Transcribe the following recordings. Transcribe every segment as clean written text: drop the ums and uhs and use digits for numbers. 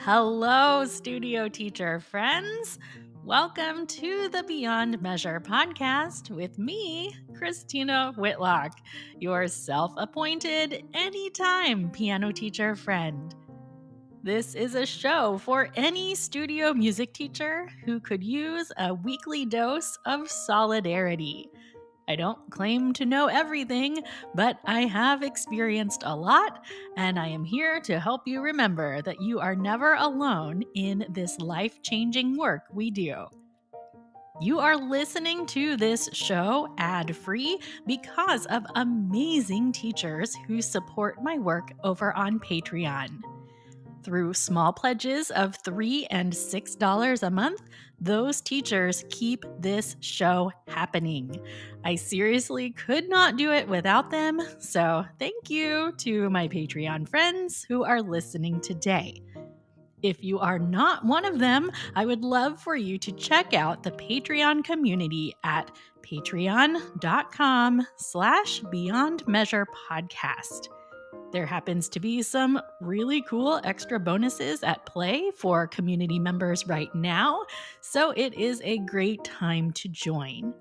Hello, studio teacher friends. Welcome to the Beyond Measure podcast with me, Christina Whitlock, your self appointed anytime piano teacher friend. This is a show for any studio music teacher who could use a weekly dose of solidarity. I don't claim to know everything, but I have experienced a lot, and I am here to help you remember that you are never alone in this life changing work we do. You are listening to this show ad free because of amazing teachers who support my work over on Patreon. Through small pledges of $3 and $6 a month, those teachers keep this show happening. I seriously could not do it without them, so thank you to my Patreon friends who are listening today. If you are not one of them, I would love for you to check out the Patreon community at patreon.com/beyondmeasurepodcast. There happens to be some really cool extra bonuses at play for community members right now, so it is a great time to join.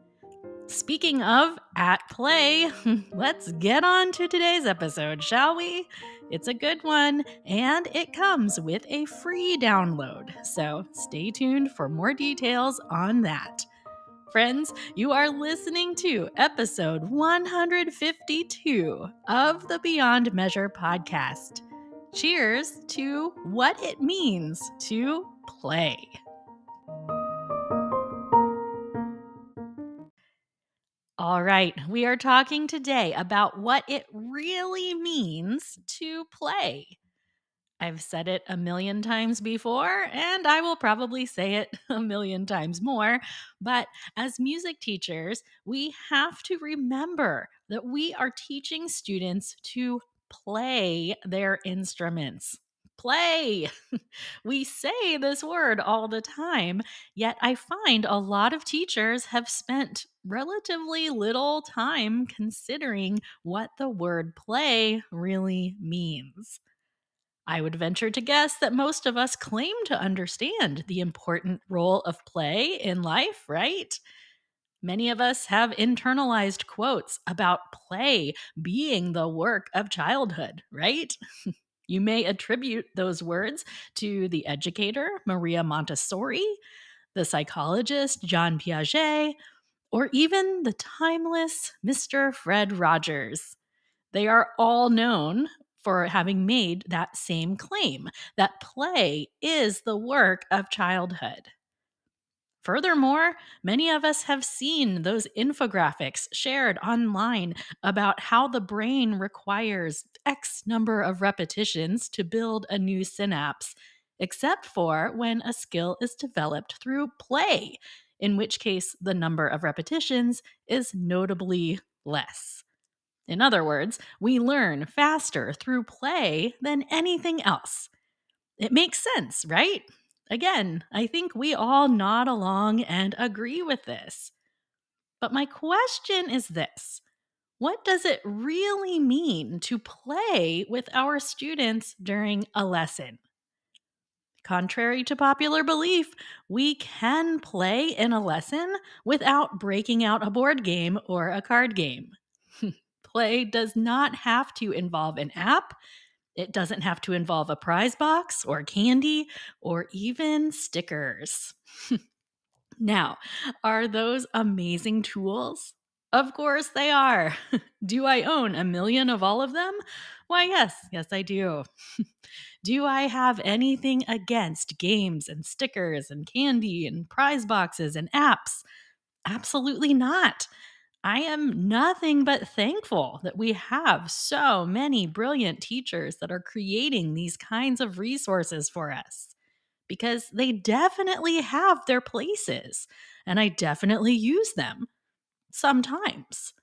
Speaking of at play, let's get on to today's episode, shall we? It's a good one, and it comes with a free download, so stay tuned for more details on that. Friends, you are listening to episode 152 of the Beyond Measure podcast. Cheers to what it means to play. All right, we are talking today about what it really means to play. I've said it a million times before, and I will probably say it a million times more. But as music teachers, we have to remember that we are teaching students to play their instruments. Play! We say this word all the time, yet I find a lot of teachers have spent relatively little time considering what the word play really means. I would venture to guess that most of us claim to understand the important role of play in life, right? Many of us have internalized quotes about play being the work of childhood, right? You may attribute those words to the educator, Maria Montessori, the psychologist, John Piaget, or even the timeless Mr. Fred Rogers. They are all known for having made that same claim that play is the work of childhood. Furthermore, many of us have seen those infographics shared online about how the brain requires X number of repetitions to build a new synapse, except for when a skill is developed through play, in which case the number of repetitions is notably less. In other words, we learn faster through play than anything else. It makes sense, right? Again, I think we all nod along and agree with this. But my question is this: what does it really mean to play with our students during a lesson? Contrary to popular belief, we can play in a lesson without breaking out a board game or a card game. Play does not have to involve an app. It doesn't have to involve a prize box or candy or even stickers. Now, are those amazing tools? Of course they are. Do I own a million of all of them? Why, yes, I do. Do I have anything against games and stickers and candy and prize boxes and apps? Absolutely not. I am nothing but thankful that we have so many brilliant teachers that are creating these kinds of resources for us, because they definitely have their places, and I definitely use them sometimes.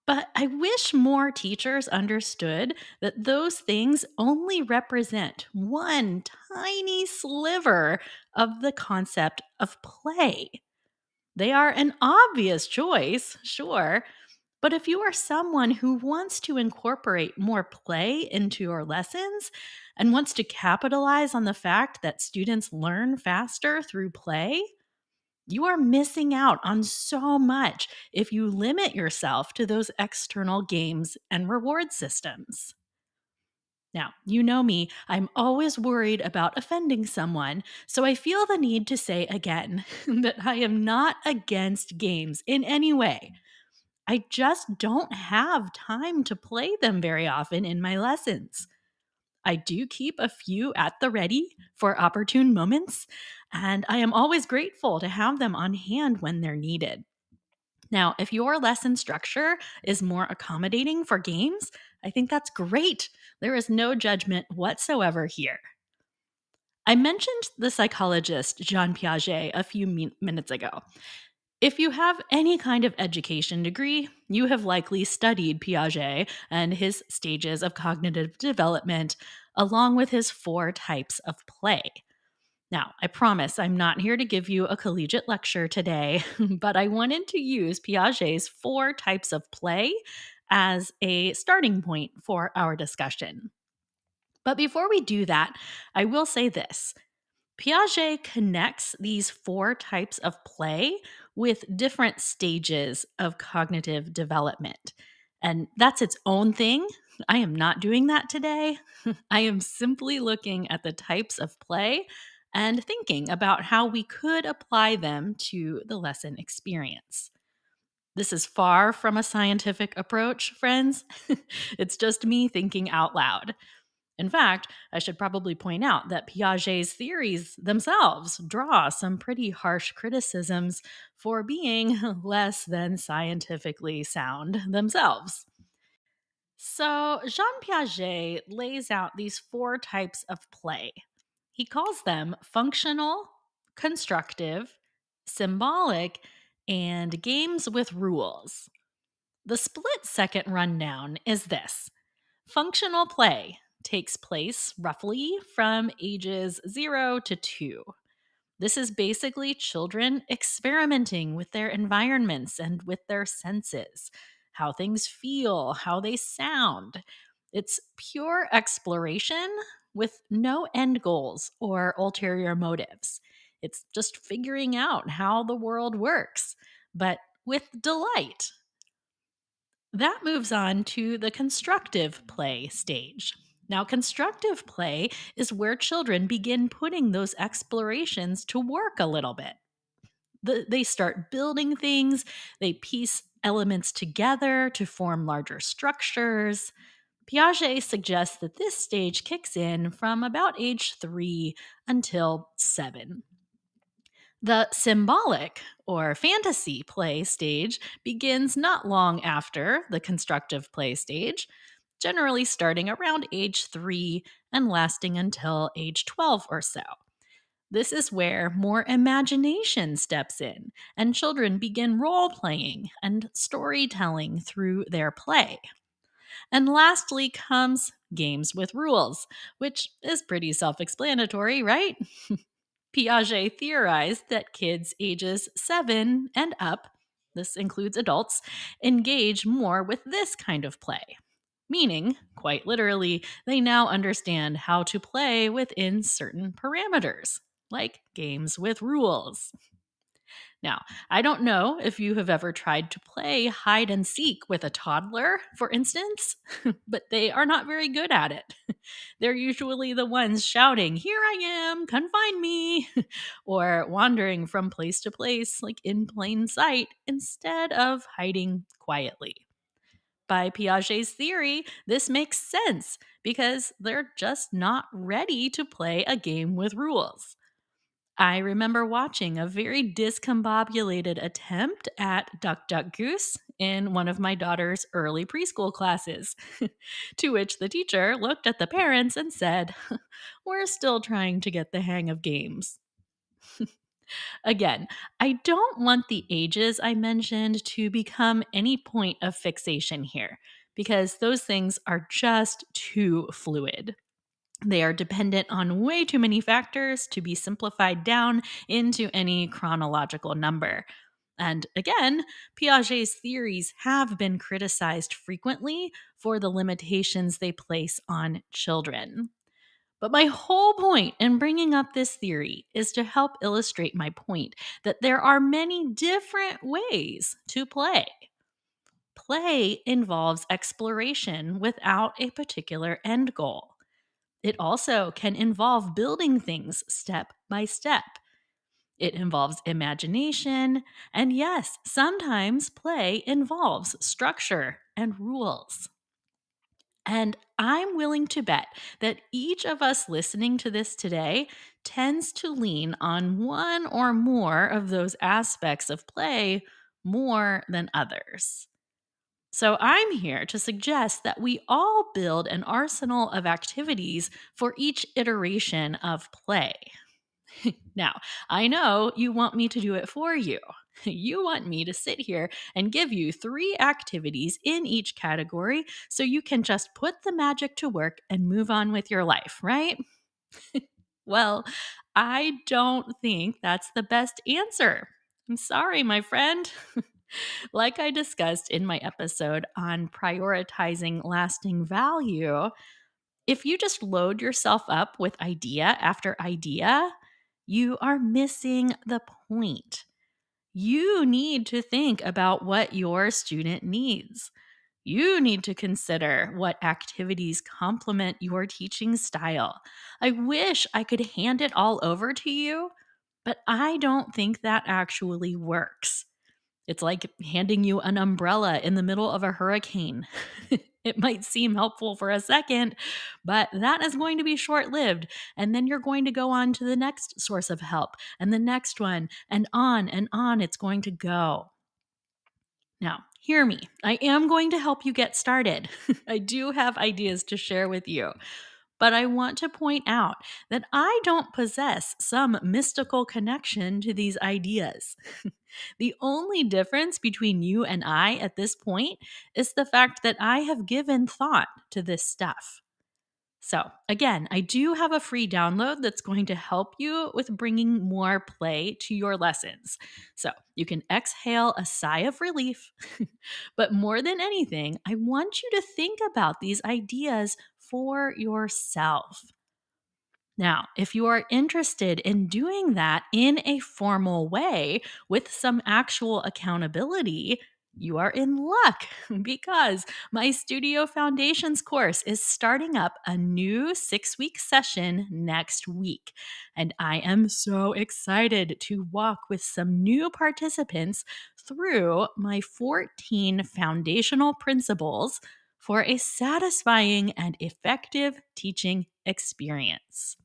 But I wish more teachers understood that those things only represent one tiny sliver of the concept of play. They are an obvious choice, sure, But if you are someone who wants to incorporate more play into your lessons and wants to capitalize on the fact that students learn faster through play, you are missing out on so much if you limit yourself to those external games and reward systems. Now, you know me, I'm always worried about offending someone, so I feel the need to say again that I am not against games in any way. I just don't have time to play them very often in my lessons. I do keep a few at the ready for opportune moments, and I am always grateful to have them on hand when they're needed. Now, if your lesson structure is more accommodating for games, I think that's great. There is no judgment whatsoever here. I mentioned the psychologist Jean Piaget a few minutes ago. If you have any kind of education degree, you have likely studied Piaget and his stages of cognitive development, along with his 4 types of play. Now, I promise I'm not here to give you a collegiate lecture today, but I wanted to use Piaget's 4 types of play as a starting point for our discussion. But before we do that, I will say this: Piaget connects these 4 types of play with different stages of cognitive development. And that's its own thing. I am not doing that today. I am simply looking at the types of play and thinking about how we could apply them to the lesson experience. This is far from a scientific approach, friends. It's just me thinking out loud. In fact, I should probably point out that Piaget's theories themselves draw some pretty harsh criticisms for being less than scientifically sound themselves. So, Jean Piaget lays out these 4 types of play. He calls them functional, constructive, symbolic, and games with rules. The split-second rundown is this: functional play takes place roughly from ages 0 to 2. This is basically children experimenting with their environments and with their senses, how things feel, how they sound. It's pure exploration with no end goals or ulterior motives. It's just figuring out how the world works, but with delight. That moves on to the constructive play stage. Now, constructive play is where children begin putting those explorations to work a little bit. They start building things, they piece elements together to form larger structures. Piaget suggests that this stage kicks in from about age 3 until 7. The symbolic or fantasy play stage begins not long after the constructive play stage, generally starting around age 3 and lasting until age 12 or so. This is where more imagination steps in, and children begin role playing and storytelling through their play. And lastly comes games with rules, which is pretty self explanatory, right? Piaget theorized that kids ages 7 and up, this includes adults, engage more with this kind of play. Meaning, quite literally, they now understand how to play within certain parameters, like games with rules. Now, I don't know if you have ever tried to play hide and seek with a toddler, for instance, but they are not very good at it. They're usually the ones shouting, "Here I am, come find me," or wandering from place to place, like in plain sight, instead of hiding quietly. By Piaget's theory, this makes sense because they're just not ready to play a game with rules. I remember watching a very discombobulated attempt at Duck Duck Goose in one of my daughter's early preschool classes, to which the teacher looked at the parents and said, "We're still trying to get the hang of games." Again, I don't want the ages I mentioned to become any point of fixation here, because those things are just too fluid. They are dependent on way too many factors to be simplified down into any chronological number. And again, Piaget's theories have been criticized frequently for the limitations they place on children. But my whole point in bringing up this theory is to help illustrate my point that there are many different ways to play. Play involves exploration without a particular end goal. It also can involve building things step by step. It involves imagination, and yes, sometimes play involves structure and rules. And I'm willing to bet that each of us listening to this today tends to lean on one or more of those aspects of play more than others. So I'm here to suggest that we all build an arsenal of activities for each iteration of play. Now, I know you want me to do it for you. You want me to sit here and give you 3 activities in each category so you can just put the magic to work and move on with your life, right? Well, I don't think that's the best answer. I'm sorry, my friend. Like I discussed in my episode on prioritizing lasting value, if you just load yourself up with idea after idea, you are missing the point. You need to think about what your student needs. You need to consider what activities complement your teaching style. I wish I could hand it all over to you, but I don't think that actually works. It's like handing you an umbrella in the middle of a hurricane. It might seem helpful for a second, but that is going to be short lived. And then you're going to go on to the next source of help and the next one, and on it's going to go. Now, hear me. I am going to help you get started. I do have ideas to share with you. But I want to point out that I don't possess some mystical connection to these ideas. The only difference between you and I at this point is the fact that I have given thought to this stuff. So, again, I do have a free download that's going to help you with bringing more play to your lessons. So, you can exhale a sigh of relief. But more than anything, I want you to think about these ideas for yourself. Now, if you are interested in doing that in a formal way with some actual accountability, you are in luck because my Studio Foundations course is starting up a new 6 week session next week. And I am so excited to walk with some new participants through my 14 foundational principles for a satisfying and effective teaching experience.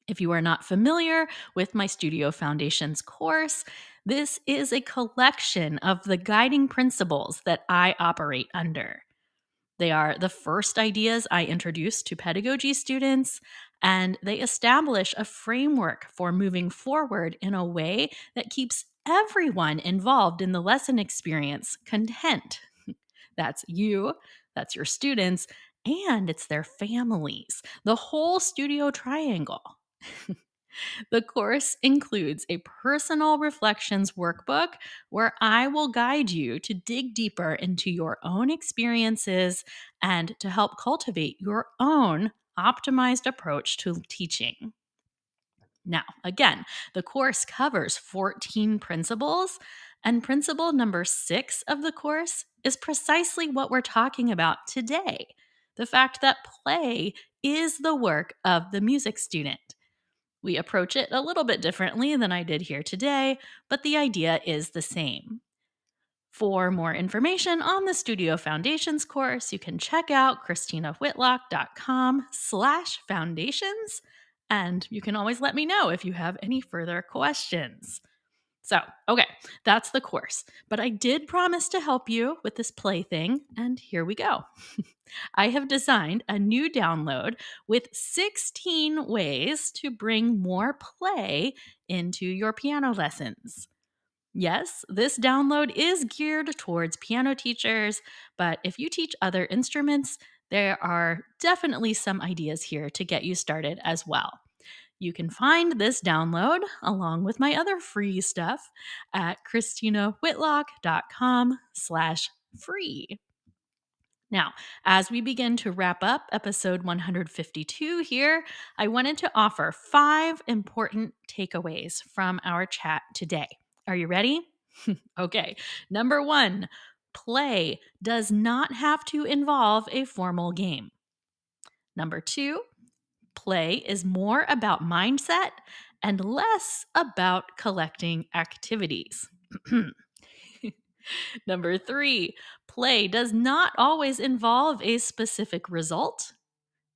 If you are not familiar with my Studio Foundations course, this is a collection of the guiding principles that I operate under. They are the first ideas I introduce to pedagogy students, and they establish a framework for moving forward in a way that keeps everyone involved in the lesson experience content. That's you, that's your students, and it's their families, the whole studio triangle. The course includes a personal reflections workbook where I will guide you to dig deeper into your own experiences and to help cultivate your own optimized approach to teaching. Now, again, the course covers 14 principles, and principle number 6 of the course is precisely what we're talking about today, the fact that play is the work of the music student. We approach it a little bit differently than I did here today, but the idea is the same. For more information on the Studio Foundations course, you can check out christinawhitlock.com/foundations, and you can always let me know if you have any further questions. So, okay, that's the course. But I did promise to help you with this play thing, and here we go. I have designed a new download with 16 ways to bring more play into your piano lessons. Yes, this download is geared towards piano teachers, but if you teach other instruments, there are definitely some ideas here to get you started as well. You can find this download along with my other free stuff at christinawhitlock.com/free. Now, as we begin to wrap up episode 152 here, I wanted to offer 5 important takeaways from our chat today. Are you ready? Okay. Number 1, play does not have to involve a formal game. Number 2, play is more about mindset and less about collecting activities. Number 3, play does not always involve a specific result.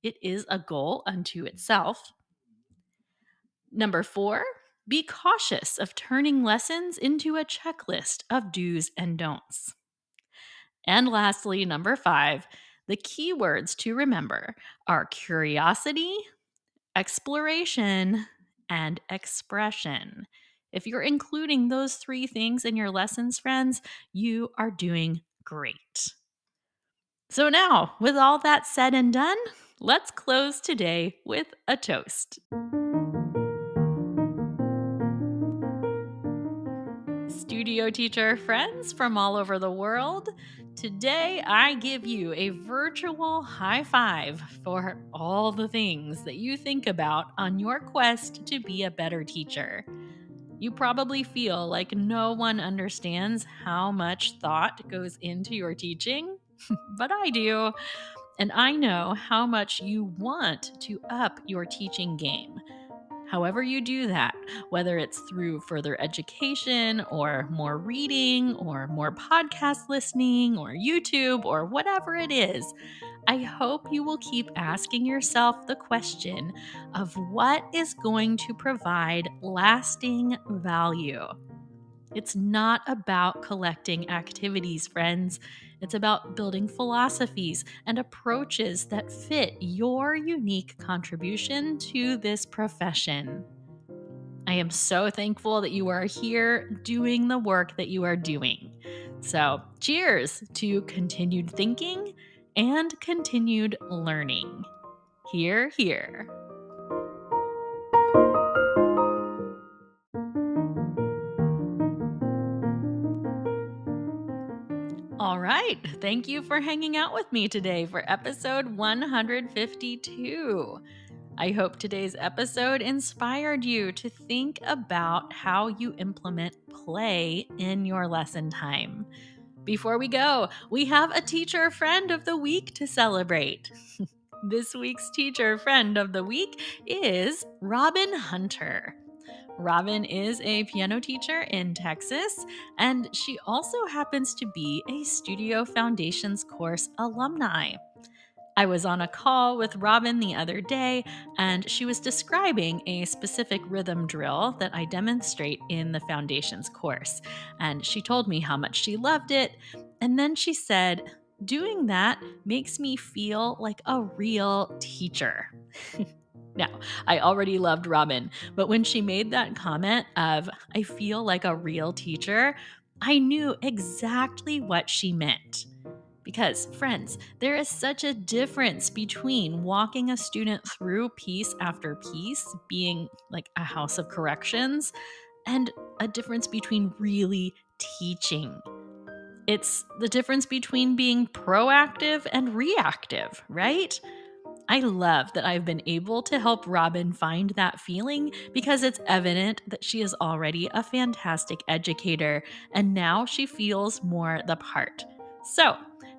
It is a goal unto itself. Number 4, be cautious of turning lessons into a checklist of do's and don'ts. And lastly, number 5, the key words to remember are curiosity, exploration, and expression. If you're including those 3 things in your lessons, friends, you are doing great. So now, with all that said and done, let's close today with a toast. Studio teacher friends from all over the world, today I give you a virtual high five for all the things that you think about on your quest to be a better teacher. You probably feel like no one understands how much thought goes into your teaching, but I do. And I know how much you want to up your teaching game. However, you do that, whether it's through further education or more reading or more podcast listening or YouTube or whatever it is, I hope you will keep asking yourself the question of what is going to provide lasting value. It's not about collecting activities, friends. It's about building philosophies and approaches that fit your unique contribution to this profession. I am so thankful that you are here doing the work that you are doing. So, cheers to continued thinking and continued learning. Hear, hear. All right. Thank you for hanging out with me today for episode 152. I hope today's episode inspired you to think about how you implement play in your lesson time. Before we go, we have a teacher friend of the week to celebrate. This week's teacher friend of the week is Robin Hunter. Robin is a piano teacher in Texas, and she also happens to be a Studio Foundations course alumni. I was on a call with Robin the other day, and she was describing a specific rhythm drill that I demonstrate in the Foundations course. And she told me how much she loved it, and then she said, "Doing that makes me feel like a real teacher." Now, I already loved Robin, but when she made that comment of, "I feel like a real teacher," I knew exactly what she meant. Because, friends, there is such a difference between walking a student through piece after piece, being like a house of corrections, and a difference between really teaching. It's the difference between being proactive and reactive, right? I love that I've been able to help Robin find that feeling because it's evident that she is already a fantastic educator and now she feels more the part. So,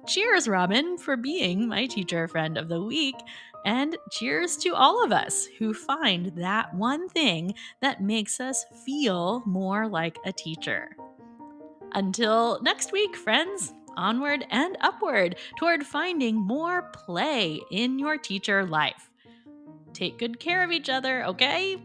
cheers, Robin, for being my teacher friend of the week, and cheers to all of us who find that one thing that makes us feel more like a teacher. Until next week, friends, onward and upward toward finding more play in your teacher life. Take good care of each other, okay?